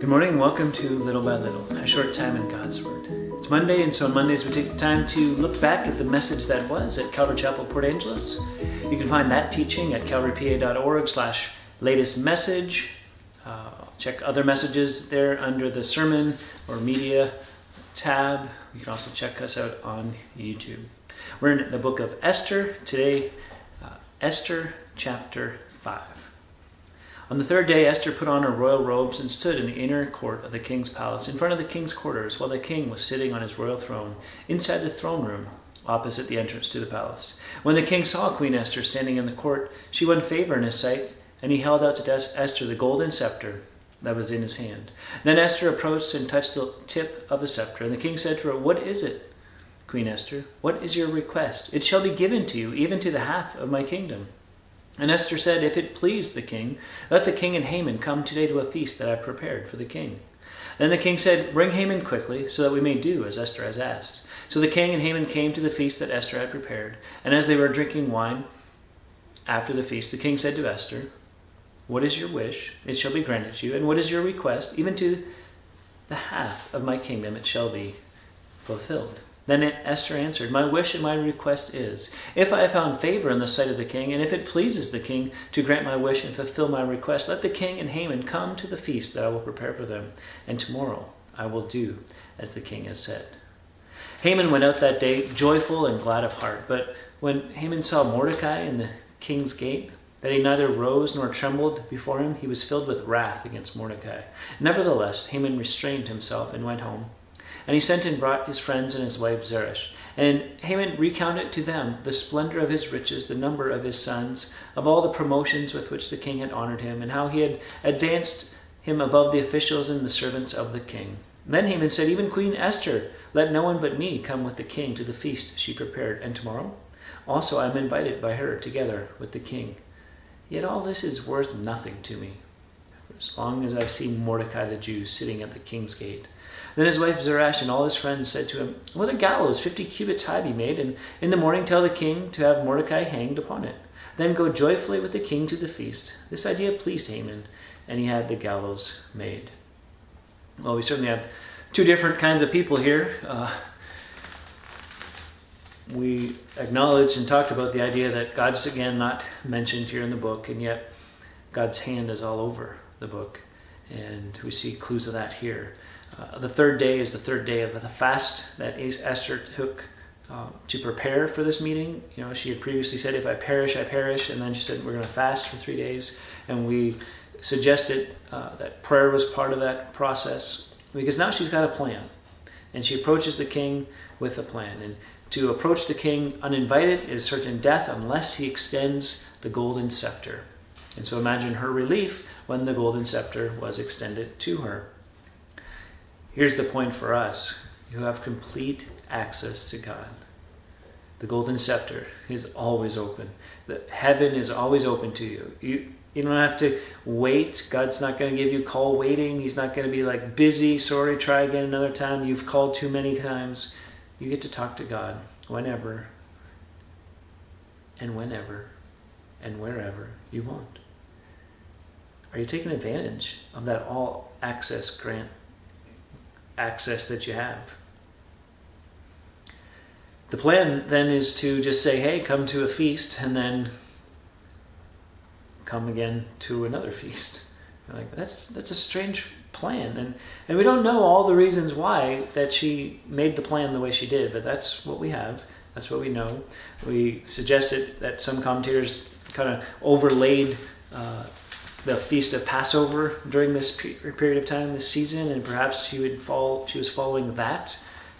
Good morning, welcome to Little by Little, a short time in God's Word. It's Monday, and so on Mondays we take the time to look back at the message that was at Calvary Chapel, Port Angeles. You can find that teaching at calvarypa.org/latest message. Check other messages there under the sermon or media tab. You can also check us out on YouTube. We're in the book of Esther. Today, Esther chapter 5. On the third day, Esther put on her royal robes and stood in the inner court of the king's palace, in front of the king's quarters, while the king was sitting on his royal throne, inside the throne room, opposite the entrance to the palace. When the king saw Queen Esther standing in the court, she won favor in his sight, and he held out to Esther the golden scepter that was in his hand. Then Esther approached and touched the tip of the scepter, and the king said to her, "What is it, Queen Esther? What is your request? It shall be given to you, even to the half of my kingdom." And Esther said, "If it please the king, let the king and Haman come today to a feast that I have prepared for the king." Then the king said, "Bring Haman quickly, so that we may do as Esther has asked." So the king and Haman came to the feast that Esther had prepared. And as they were drinking wine after the feast, the king said to Esther, "What is your wish? It shall be granted to you. And what is your request? Even to the half of my kingdom it shall be fulfilled." Then Esther answered, "My wish and my request is, if I have found favor in the sight of the king, and if it pleases the king to grant my wish and fulfill my request, let the king and Haman come to the feast that I will prepare for them, and tomorrow I will do as the king has said." Haman went out that day joyful and glad of heart. But when Haman saw Mordecai in the king's gate, that he neither rose nor trembled before him, he was filled with wrath against Mordecai. Nevertheless, Haman restrained himself and went home. And he sent and brought his friends and his wife Zeresh. And Haman recounted to them the splendor of his riches, the number of his sons, of all the promotions with which the king had honored him, and how he had advanced him above the officials and the servants of the king. Then Haman said, "Even Queen Esther, let no one but me come with the king to the feast she prepared, and tomorrow also I am invited by her together with the king. Yet all this is worth nothing to me, for as long as I see Mordecai the Jew sitting at the king's gate." Then his wife Zeresh and all his friends said to him, "Let a gallows 50 cubits high be made, and in the morning tell the king to have Mordecai hanged upon it. Then go joyfully with the king to the feast." This idea pleased Haman, and he had the gallows made. Well, we certainly have two different kinds of people here. We acknowledged and talked about the idea that God's again not mentioned here in the book, and yet God's hand is all over the book, and we see clues of that here. The third day is the third day of the fast that Esther took to prepare for this meeting. You know, she had previously said, "If I perish, I perish," and then she said, "We're going to fast for 3 days." And we suggested that prayer was part of that process, because now she's got a plan, and she approaches the king with a plan. And to approach the king uninvited is certain death unless he extends the golden scepter. And so imagine her relief when the golden scepter was extended to her. Here's the point for us. You have complete access to God. The golden scepter is always open. The heaven is always open to you. You don't have to wait. God's not going to give you call waiting. He's not going to be like, "Busy, sorry, try again another time. You've called too many times." You get to talk to God whenever and wherever you want. Are you taking advantage of that all access that you have? The plan then is to just say, "Hey, come to a feast," and then come again to another feast. You're like, that's a strange plan, and we don't know all the reasons why that she made the plan the way she did, but that's what we have. That's what we know. We suggested that some commentators kind of overlaid the feast of Passover during this period of time, this season, and perhaps she was following that.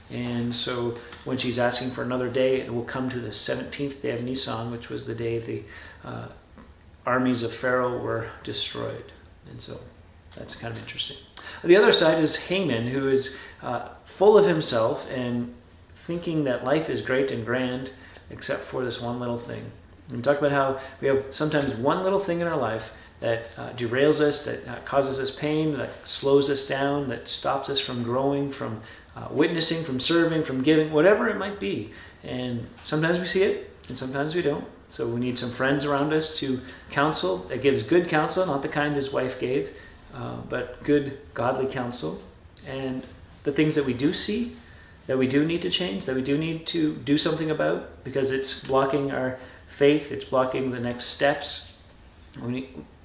And so when she's asking for another day, it will come to the 17th day of Nisan, which was the day the armies of Pharaoh were destroyed. And so that's kind of interesting. The other side is Haman, who is full of himself and thinking that life is great and grand, except for this one little thing. And we talked about how we have sometimes one little thing in our life that derails us, that causes us pain, that slows us down, that stops us from growing, from witnessing, from serving, from giving, whatever it might be. And sometimes we see it, and sometimes we don't. So we need some friends around us to counsel, that gives good counsel, not the kind his wife gave, but good, godly counsel. And the things that we do see, that we do need to change, that we do need to do something about, because it's blocking our faith, it's blocking the next steps.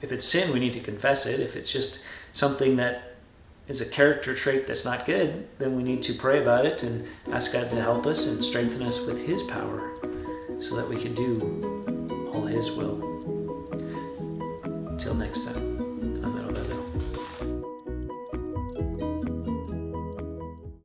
If it's sin, we need to confess it. If it's just something that is a character trait that's not good, then we need to pray about it and ask God to help us and strengthen us with His power so that we can do all His will. Until next time.